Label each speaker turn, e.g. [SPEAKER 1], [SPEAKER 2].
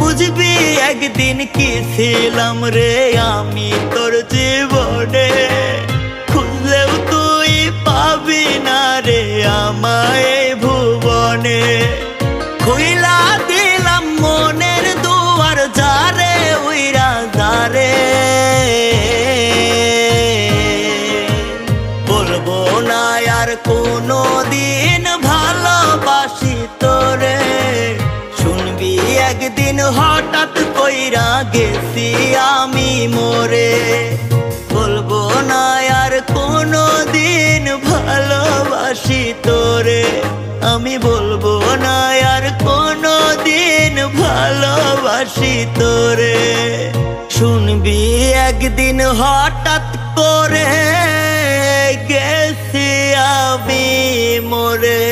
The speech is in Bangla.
[SPEAKER 1] বুঝবি একদিন কি ছিলাম রে আমি তোর জীবনে, খুঁজলেও তুই পাবি না রে আমায় ভুবনে। খুইলা দিলাম মনের দুয়ার যারে উইরা যারে, বলবো না আর কোনো দিন ভালোবাসি তোরে। শুনবি একদিন হঠাৎ কইরা গেছি আমি মরে, বলবো না আর কোনো দিন ভালোবাসি তোরে। আমি বলবো না আর কোনো দিন ভালোবাসি তোরে। শুনবি একদিন হঠাৎ করে গেছি আমি মরে।